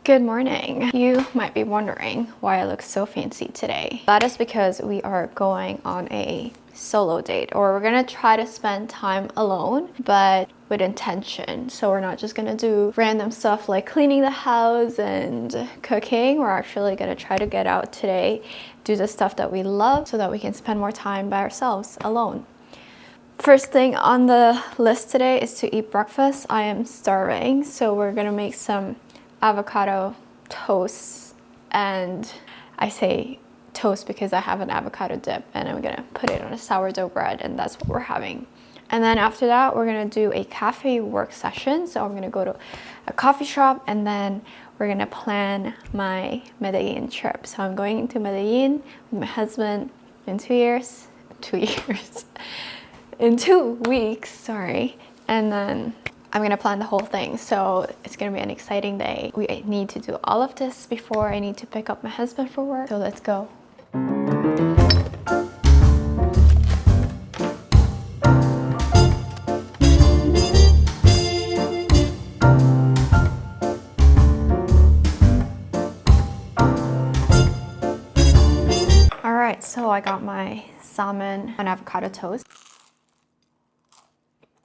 Good morning. You might be wondering why I look so fancy today. That is because we are going on a solo date, or we're gonna try to spend time alone, but with intention. So we're not just gonna do random stuff like cleaning the house and cooking. We're actually gonna try to get out today, do the stuff that we love so that we can spend more time by ourselves alone. First thing on the list today is to eat breakfast. I am starving, so we're gonna make some avocado toast, and I say toast because I have an avocado dip and I'm gonna put it on a sourdough bread, and that's what we're having. And then after that, we're gonna do a cafe work session. So I'm gonna go to a coffee shop and then we're gonna plan my Medellin trip. So I'm going to Medellin with my husband in 2 years, in 2 weeks, sorry. And then I'm gonna plan the whole thing, so it's gonna be an exciting day. We need to do all of this before I need to pick up my husband for work, so let's go. All right, so I got my salmon and avocado toast.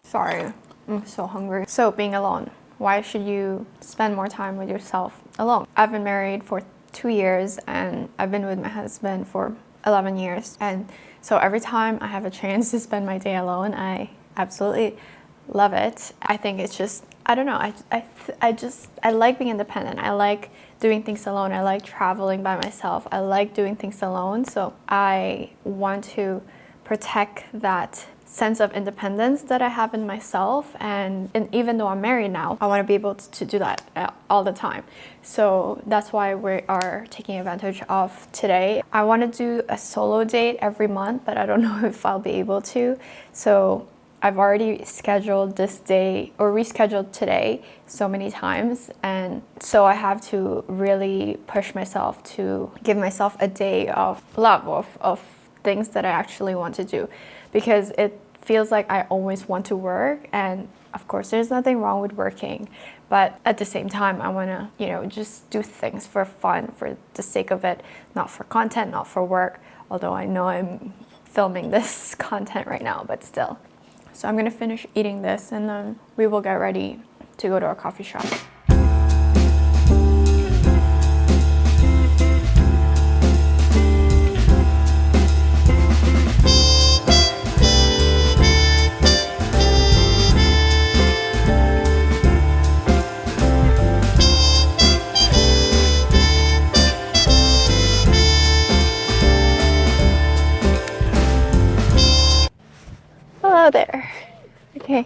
Sorry, I'm so hungry. So being alone, why should you spend more time with yourself alone? I've been married for 2 years and I've been with my husband for 11 years. And so every time I have a chance to spend my day alone, I absolutely love it. I think it's just, I don't know, I like being independent. I like doing things alone. I like traveling by myself. I like doing things alone. So I want to protect that sense of independence that I have in myself, and even though I'm married now, I want to be able to do that all the time. So that's why we are taking advantage of today. I want to do a solo date every month, but I don't know if I'll be able to. So I've already scheduled this day or rescheduled today so many times, and so I have to really push myself to give myself a day of love, of things that I actually want to do, because it feels like I always want to work, and of course there's nothing wrong with working, but at the same time I want to, just do things for fun, for the sake of it, not for content, not for work, although I know I'm filming this content right now, but still. So I'm gonna finish eating this and then we will get ready to go to our coffee shop. Hello there. Okay,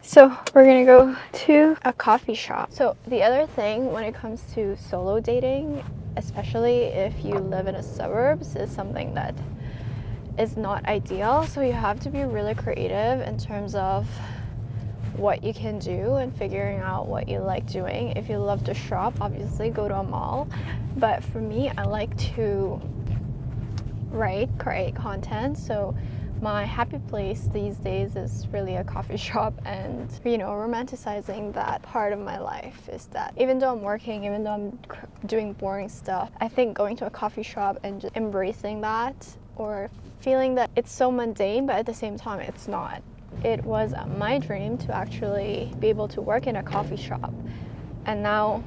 so we're gonna go to a coffee shop. So the other thing when it comes to solo dating, especially if you live in the suburbs, is something that is not ideal. So you have to be really creative in terms of what you can do and figuring out what you like doing. If you love to shop, obviously go to a mall. But for me, I like to create content. So my happy place these days is really a coffee shop, and romanticizing that part of my life is that even though I'm working, even though I'm doing boring stuff, I think going to a coffee shop and just embracing that, or feeling that it's so mundane but at the same time it's not. It was my dream to actually be able to work in a coffee shop, and now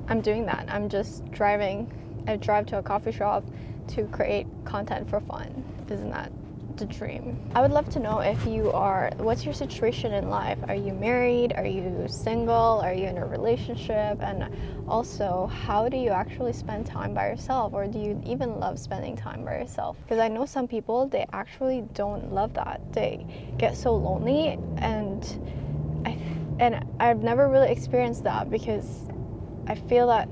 I'm doing that. I drive to a coffee shop to create content for fun. Isn't that the dream? I would love to know what's your situation in life? Are you married? Are you single? Are you in a relationship? And also, how do you actually spend time by yourself, or do you even love spending time by yourself? Because I know some people, they actually don't love that. They get so lonely, and I've never really experienced that, because I feel that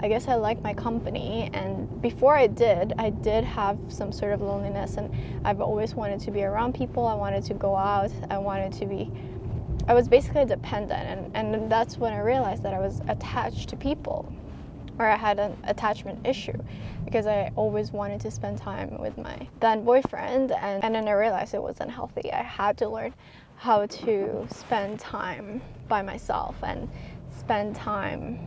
I guess I like my company, and before I did have some sort of loneliness, and I've always wanted to be around people. I wanted to go out. I was basically dependent, and that's when I realized that I was attached to people, or I had an attachment issue, because I always wanted to spend time with my then boyfriend, and then I realized it wasn't healthy. I had to learn how to spend time by myself, and spend time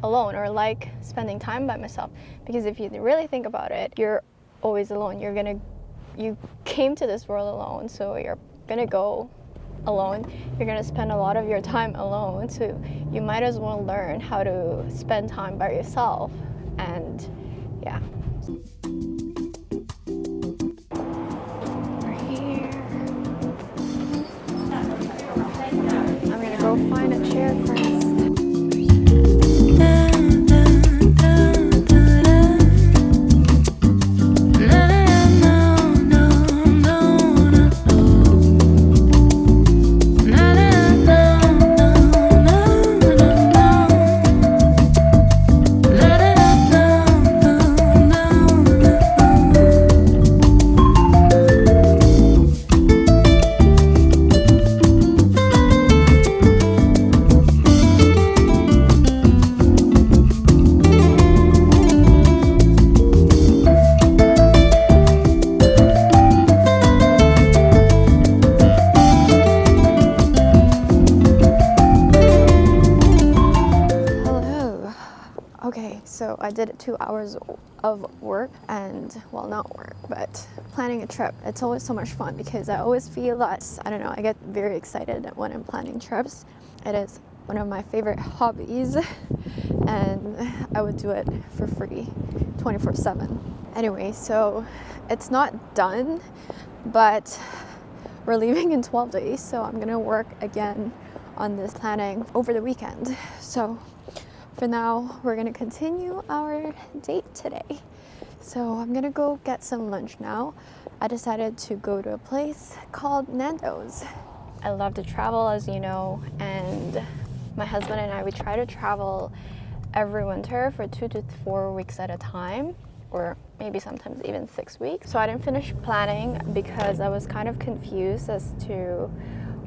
alone or like spending time by myself. Because if you really think about it, you're always alone. You came to this world alone, so you're gonna go alone. You're gonna spend a lot of your time alone, so you might as well learn how to spend time by yourself. And yeah. We're here. I'm gonna go find a chair first. Okay, so I did 2 hours of work and, well, not work, but planning a trip. It's always so much fun because I always feel that, I don't know, I get very excited when I'm planning trips. It is one of my favorite hobbies and I would do it for free 24/7. Anyway, so it's not done, but we're leaving in 12 days, so I'm gonna work again on this planning over the weekend. So for now, we're gonna continue our date today. So I'm gonna go get some lunch now. I decided to go to a place called Nando's. I love to travel, as you know, and my husband and I, we try to travel every winter for 2 to 4 weeks at a time, or maybe sometimes even 6 weeks. So I didn't finish planning because I was kind of confused as to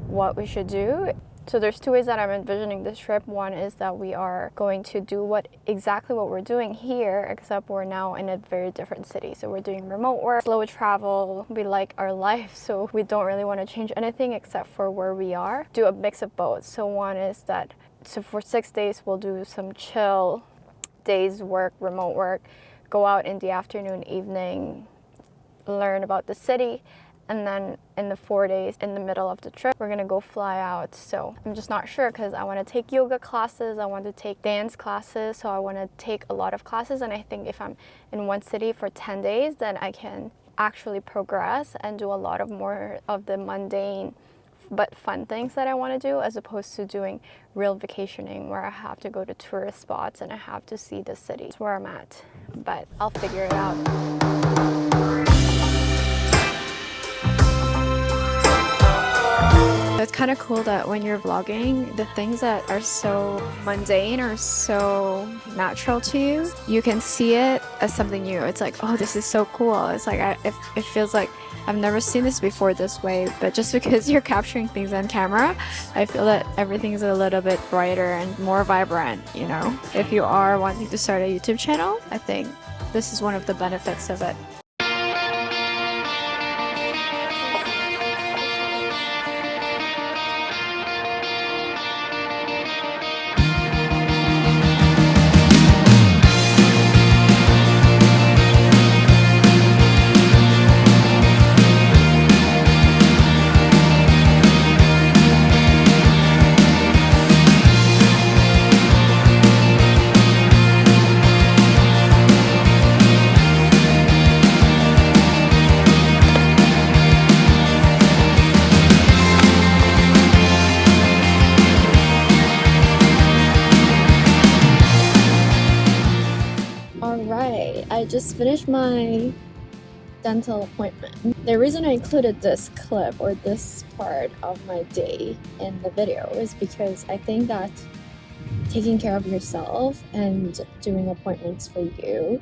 what we should do. So there's 2 ways that I'm envisioning this trip. One is that we are going to do exactly what we're doing here, except we're now in a very different city. So we're doing remote work, slow travel. We like our life, so we don't really want to change anything except for where we are. Do a mix of both. So one is that, so for 6 days, we'll do some chill days work, remote work, go out in the afternoon, evening, learn about the city. And then in the 4 days in the middle of the trip, we're gonna go fly out. So I'm just not sure because I want to take yoga classes, I want to take dance classes, so I want to take a lot of classes. And I think if I'm in one city for 10 days, then I can actually progress and do a lot of more of the mundane but fun things that I want to do, as opposed to doing real vacationing where I have to go to tourist spots and I have to see the city. That's where I'm at, but I'll figure it out. It's kind of cool that when you're vlogging, the things that are so mundane or so natural to you, you can see it as something new. It's like, oh, this is so cool. It's like, it feels like I've never seen this before this way. But just because you're capturing things on camera, I feel that everything's a little bit brighter and more vibrant, you know? If you are wanting to start a YouTube channel, I think this is one of the benefits of it. I just finished my dental appointment. The reason I included this clip or this part of my day in the video is because I think that taking care of yourself and doing appointments for you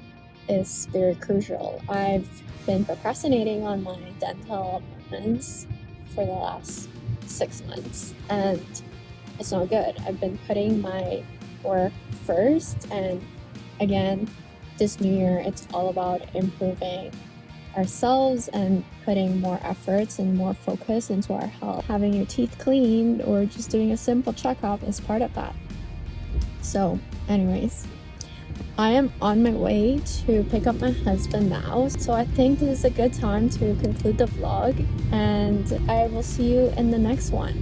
is very crucial. I've been procrastinating on my dental appointments for the last 6 months and it's not good. I've been putting my work first, and again, this new year, it's all about improving ourselves and putting more efforts and more focus into our health. Having your teeth cleaned or just doing a simple checkup is part of that. So anyways, I am on my way to pick up my husband now, so I think this is a good time to conclude the vlog, and I will see you in the next one.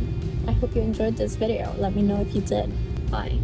I hope you enjoyed this video. Let me know if you did. Bye.